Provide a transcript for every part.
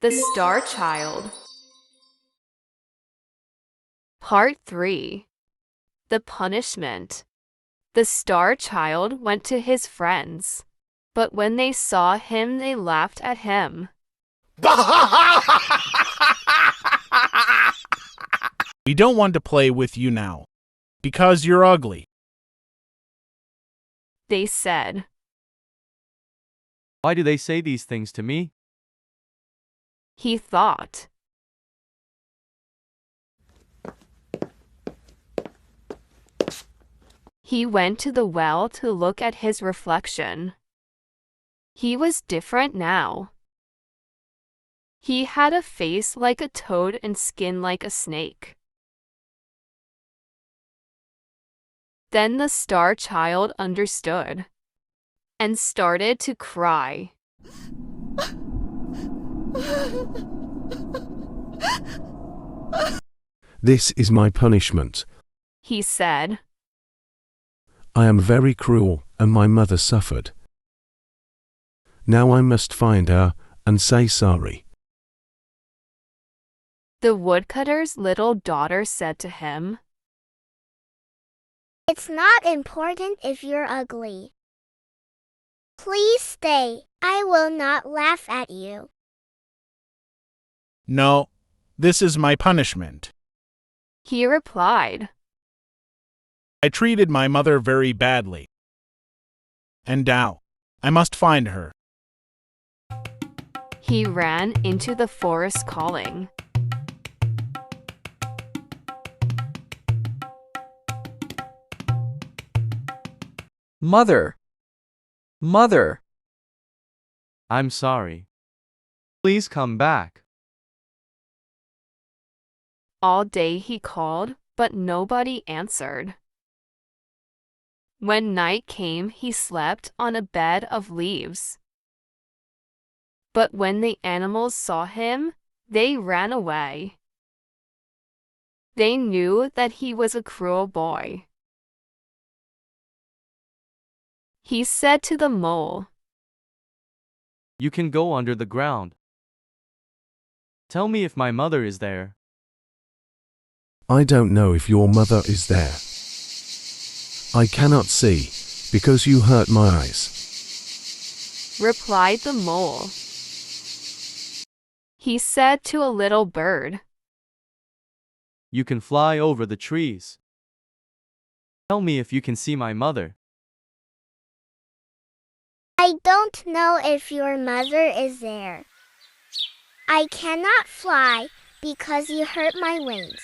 The Star Child. Part 3. The Punishment. The Star Child went to his friends, but when they saw him, they laughed at him. We don't want to play with you now, because you're ugly. They said. Why do they say these things to me? He thought. He went to the well to look at his reflection. He was different now. He had a face like a toad and skin like a snake. Then the Star Child understood and started to cry. This is my punishment. He said. I am very cruel, and my mother suffered. Now I must find her and say sorry. The woodcutter's little daughter said to him, It's not important if you're ugly. Please stay. I will not laugh at you. No, this is my punishment. He replied. I treated my mother very badly. And now, I must find her. He ran into the forest calling. Mother! Mother! I'm sorry. Please come back. All day he called, but nobody answered. When night came, he slept on a bed of leaves. But when the animals saw him, they ran away. They knew that he was a cruel boy. He said to the mole, You can go under the ground. Tell me if my mother is there. I don't know if your mother is there. I cannot see, because you hurt my eyes. replied the mole. He said to a little bird, You can fly over the trees. Tell me if you can see my mother. I don't know if your mother is there. I cannot fly because you hurt my wings.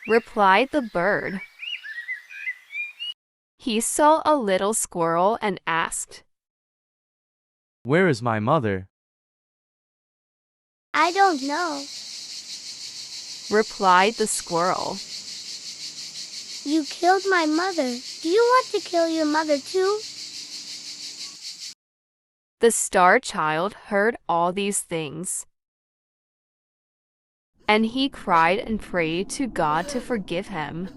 replied the bird. He saw a little squirrel and asked, Where is my mother? I don't know. replied the squirrel. You killed my mother. Do you want to kill your mother too? The Star Child heard all these things, and he cried and prayed to God to forgive him.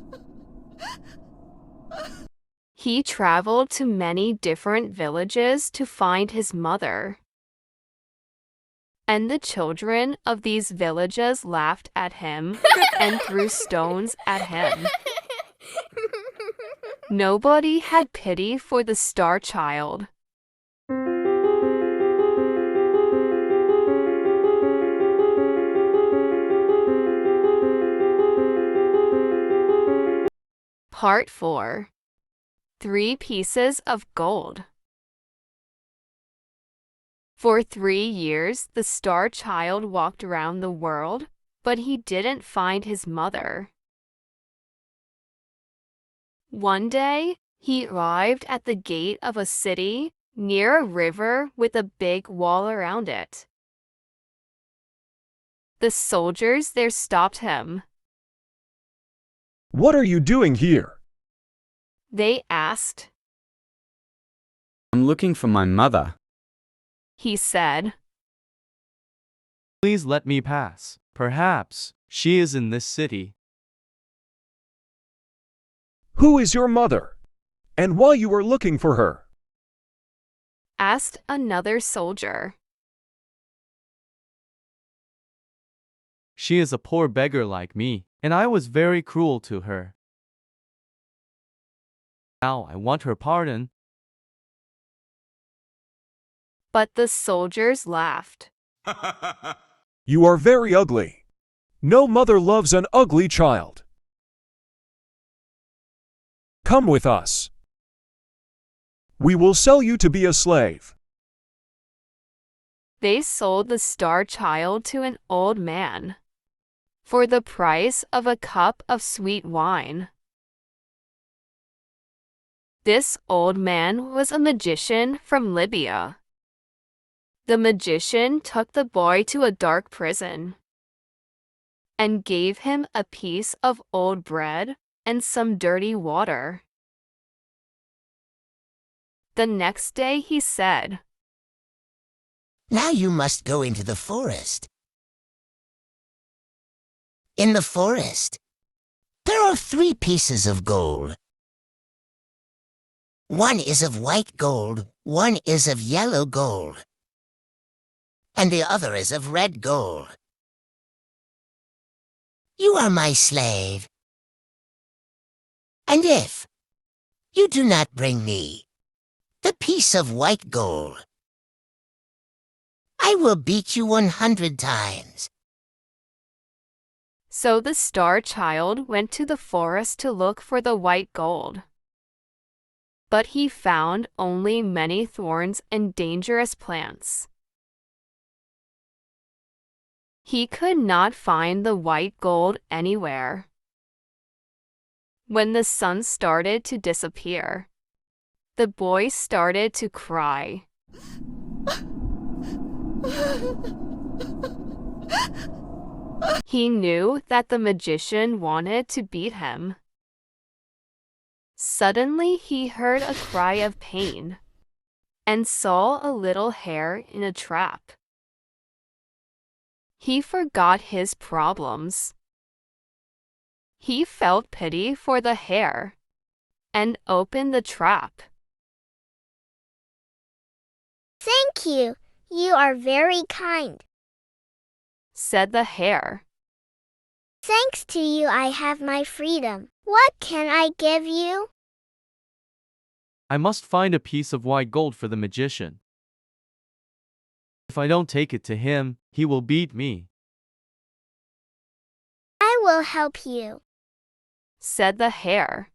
He traveled to many different villages to find his mother, and the children of these villages laughed at him and threw stones at him. Nobody had pity for the Star Child. Part 4. 3 Pieces of Gold. For 3 years, the Star Child walked around the world, but he didn't find his mother. One day, he arrived at the gate of a city near a river with a big wall around it. The soldiers there stopped him. What are you doing here? They asked. I'm looking for my mother. He said. Please let me pass. Perhaps she is in this city. Who is your mother? And why you are looking for her? Asked another soldier. She is a poor beggar like me, and I was very cruel to her. Now I want her pardon. But the soldiers laughed. You are very ugly. No mother loves an ugly child. Come with us. We will sell you to be a slave. They sold the star child to an old man for the price of a cup of sweet wine. This old man was a magician from Libya. The magician took the boy to a dark prison and gave him a piece of old bread and some dirty water. The next day he said, Now you must go into the forest. In the forest, there are 3 pieces of gold. One is of white gold, one is of yellow gold, and the other is of red gold. You are my slave. And if you do not bring me the piece of white gold, I will beat you 100 times. So the star child went to the forest to look for the white gold. But he found only many thorns and dangerous plants. He could not find the white gold anywhere. When the sun started to disappear, the boy started to cry. He knew that the magician wanted to beat him. Suddenly he heard a cry of pain and saw a little hare in a trap. He forgot his problems. He felt pity for the hare and opened the trap. Thank you. You are very kind, said the hare. Thanks to you I have my freedom. What can I give you? I must find a piece of white gold for the magician. If I don't take it to him, he will beat me. I will help you, said the hare.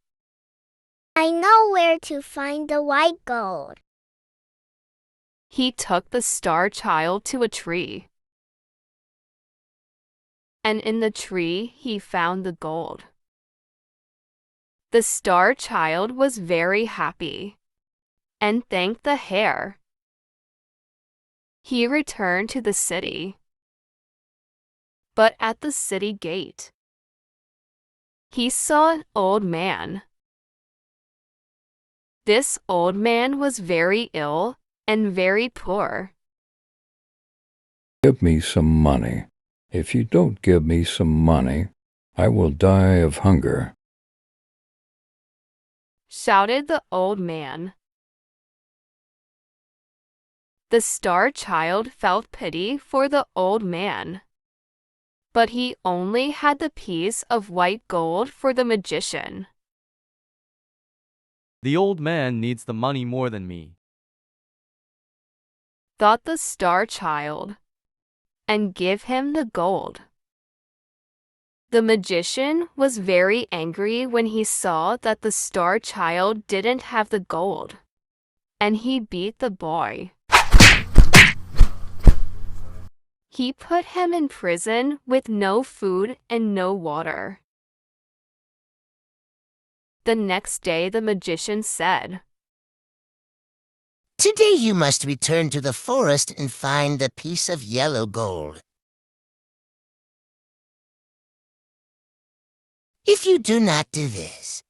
I know where to find the white gold. He took the star child to a tree, and in the tree he found the gold. The star child was very happy and thanked the hare. He returned to the city, but at the city gate, he saw an old man. This old man was very ill and very poor. Give me some money. If you don't give me some money, I will die of hunger, shouted the old man. The star child felt pity for the old man, but he only had the piece of white gold for the magician. The old man needs the money more than me, thought the star child, and give him the gold. The magician was very angry when he saw that the star child didn't have the gold, and he beat the boy. He put him in prison with no food and no water. The next day the magician said, Today you must return to the forest and find the piece of yellow gold. If you do not do this,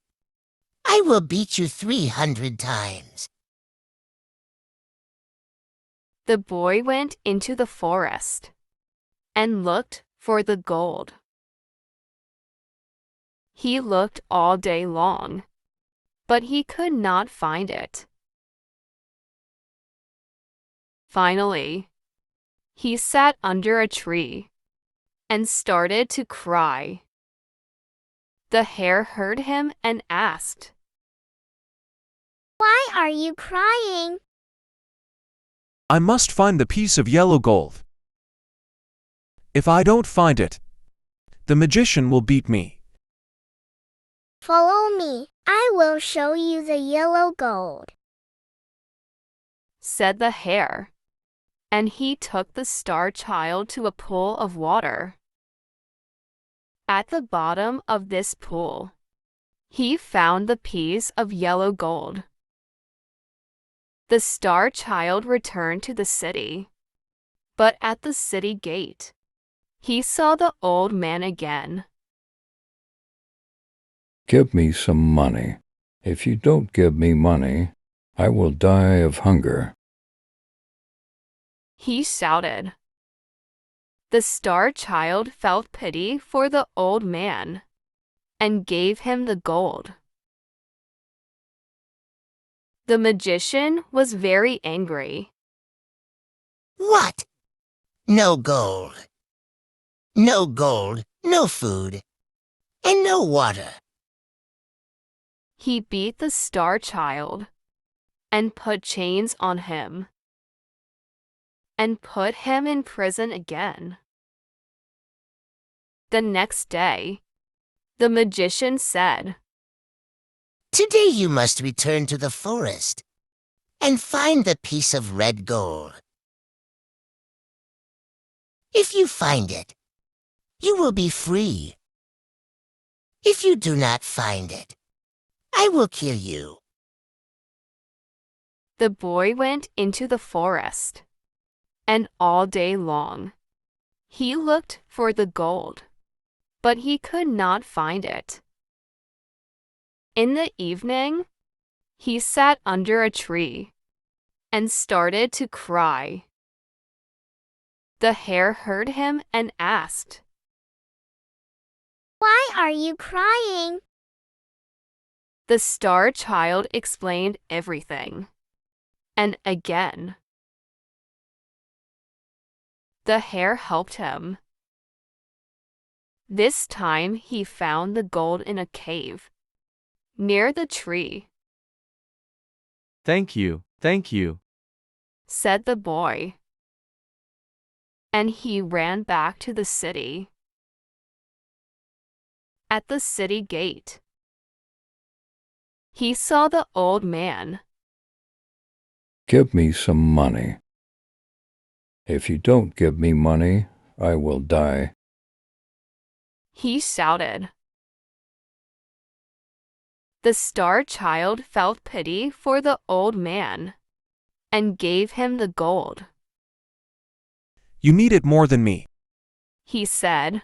I will beat you 300 times. The boy went into the forest and looked for the gold. He looked all day long, but he could not find it. Finally, he sat under a tree and started to cry. The hare heard him and asked, Why are you crying? I must find the piece of yellow gold. If I don't find it, the magician will beat me. Follow me, I will show you the yellow gold, said the hare, and he took the star child to a pool of water. At the bottom of this pool, he found the piece of yellow gold. The star child returned to the city, but at the city gate, he saw the old man again. Give me some money. If you don't give me money, I will die of hunger. He shouted. The star child felt pity for the old man and gave him the gold. The magician was very angry. What? No gold. No gold, no food, and no water. He beat the star child and put chains on him and put him in prison again. The next day, the magician said, Today you must return to the forest and find the piece of red gold. If you find it, you will be free. If you do not find it, I will kill you. The boy went into the forest, and all day long, he looked for the gold, but he could not find it. In the evening, he sat under a tree and started to cry. The hare heard him and asked, Why are you crying? The star child explained everything, and again. The hare helped him. This time he found the gold in a cave, near the tree. Thank you, said the boy. And he ran back to the city. At the city gate, he saw the old man. Give me some money. If you don't give me money, I will die. He shouted. The star child felt pity for the old man and gave him the gold. You need it more than me, he said.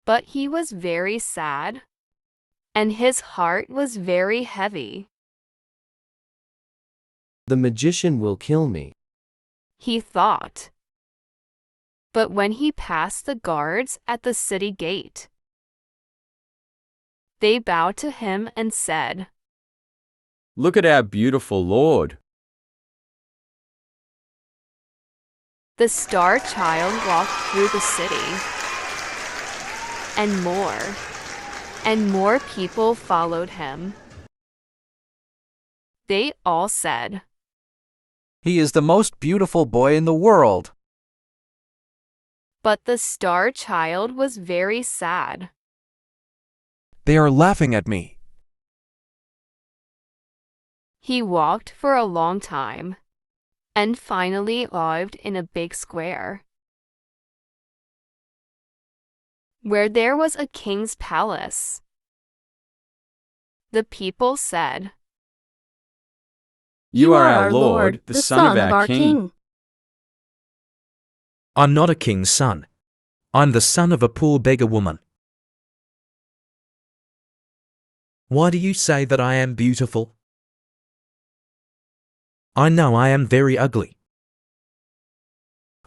But he was very sad, and his heart was very heavy. The magician will kill me, he thought. But when he passed the guards at the city gate, they bowed to him and said, Look at our beautiful Lord. The star child walked through the city, and more people followed him. They all said, He is the most beautiful boy in the world. But the star child was very sad. They are laughing at me. He walked for a long time, and finally arrived in a big square, where there was a king's palace. The people said, You are our Lord, the son of our King. I'm not a king's son. I'm the son of a poor beggar woman. Why do you say that I am beautiful? I know I am very ugly.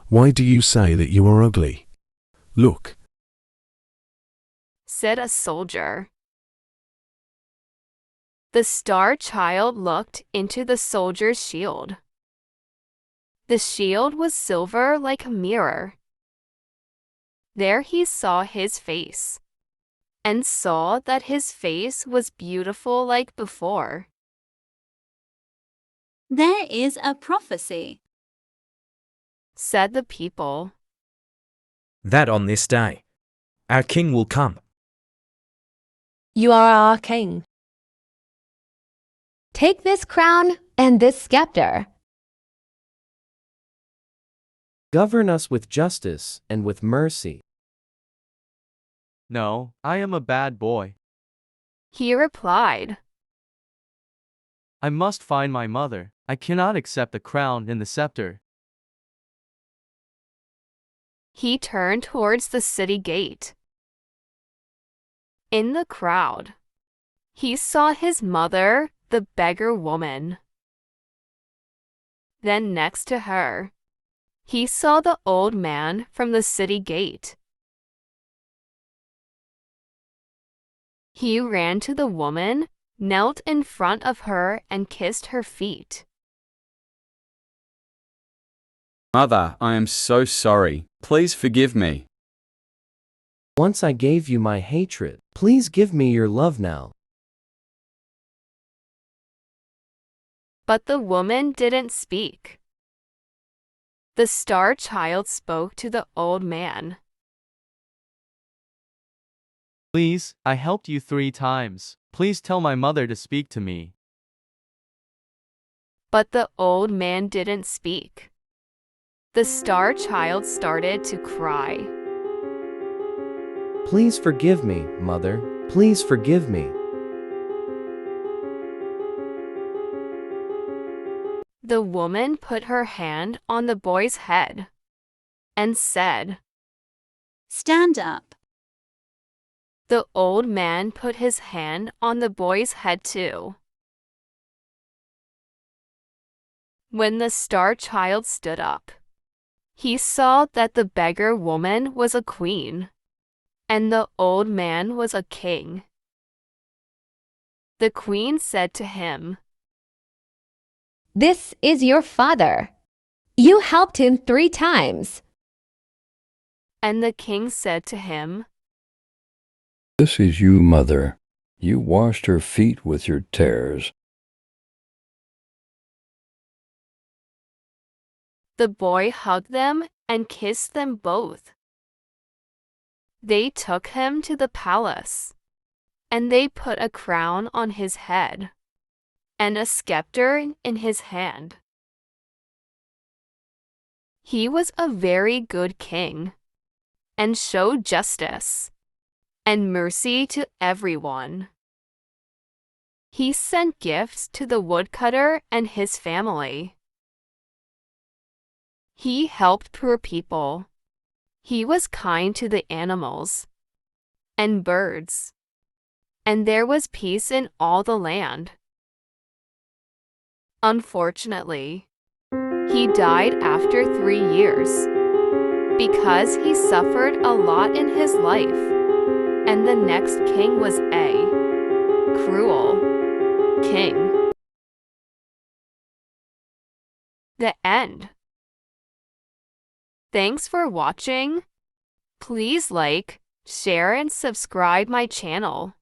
Why do you say that you are ugly? Look, said a soldier. The star child looked into the soldier's shield. The shield was silver like a mirror. There he saw his face, and saw that his face was beautiful like before. There is a prophecy, said the people, that on this day, our king will come. You are our king. Take this crown and this scepter. Govern us with justice and with mercy. No, I am a bad boy. he replied. I must find my mother. I cannot accept the crown and the scepter. He turned towards the city gate. In the crowd, he saw his mother, the beggar woman. Then next to her, he saw the old man from the city gate. He ran to the woman, knelt in front of her, and kissed her feet. Mother, I am so sorry. Please forgive me. Once I gave you my hatred. Please give me your love now. But the woman didn't speak. The star child spoke to the old man. Please, I helped you 3 times. Please tell my mother to speak to me. But the old man didn't speak. The star child started to cry. Please forgive me, Mother. Please forgive me. The woman put her hand on the boy's head and said, Stand up. The old man put his hand on the boy's head too. When the star child stood up, he saw that the beggar woman was a queen, and the old man was a king. The queen said to him, This is your father. You helped him 3 times. And the king said to him, This is you, mother. You washed her feet with your tears. The boy hugged them and kissed them both. They took him to the palace, and they put a crown on his head and a scepter in his hand. He was a very good king and showed justice and mercy to everyone. He sent gifts to the woodcutter and his family. He helped poor people. He was kind to the animals and birds, and there was peace in all the land. Unfortunately, he died after 3 years because he suffered a lot in his life, and the next king was a cruel king. The end. Thanks for watching. Please like, share and subscribe my channel.